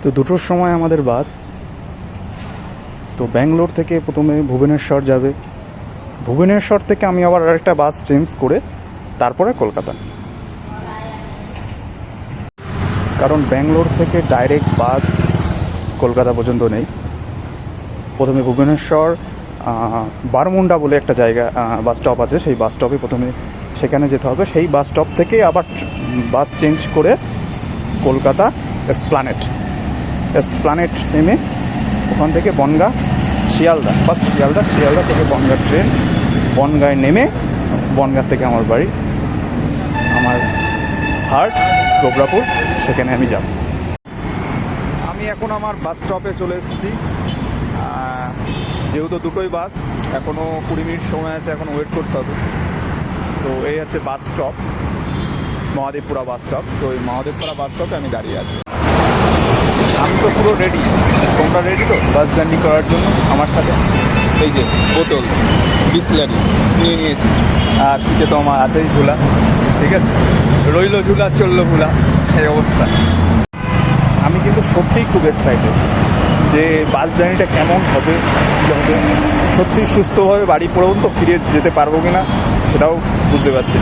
তো দুটোর সময় আমাদের বাস। তো ব্যাঙ্গালোর থেকে প্রথমে ভুবনেশ্বর যাবে, ভুবনেশ্বর থেকে আমি আবার আরেকটা বাস চেঞ্জ করে তারপরে কলকাতা, কারণ ব্যাঙ্গালোর থেকে ডাইরেক্ট বাস কলকাতা পর্যন্ত নেই। প্রথমে ভুবনেশ্বর বারমুন্ডা বলে একটা জায়গা বাস স্টপ আছে, সেই বাস স্টপে প্রথমে সেখানে যেতে হবে। সেই বাস স্টপ থেকে আবার বাস চেঞ্জ করে কলকাতা এসপ্ল্যানেড নেমে ওখান থেকে বনগাঁ, শিয়ালদা, ফার্স্ট শিয়ালদা থেকে বনগাঁ ট্রেন, বনগাঁয় নেমে বনগাঁ থেকে আমার বাড়ি, আমার হার্ট গোবরাপুর, সেখানে আমি যাব। আমি এখন আমার বাস স্টপে চলে এসেছি। যেহেতু দুটোই বাস, এখনও 20 মিনিট সময় আছে, এখন ওয়েট করতে হবে। তো এই হচ্ছে বাস স্টপ, মহাদেবপুরা বাস স্টপ। তো এই মহাদেবপুরা বাস স্টপে আমি দাঁড়িয়ে আছি। আমি তো পুরো রেডি। তোমরা রেডি তো বাস জার্নি করার জন্য আমার সাথে? এই যে বোতল বিসলারি নিয়ে নিয়েছি, আর পিঠে তো আমার আছেই ঝুলা। ঠিক আছে, রইলো ঝুলা চললো ভুলা, সেই অবস্থা। আমি কিন্তু সত্যিই খুব এক্সাইটেড যে বাস জার্নিটা কেমন হবে, কী হবে, সত্যি সুস্থভাবে বাড়ি পর্যন্ত ফিরে যেতে পারবো কি না সেটাও বুঝতে পারছি।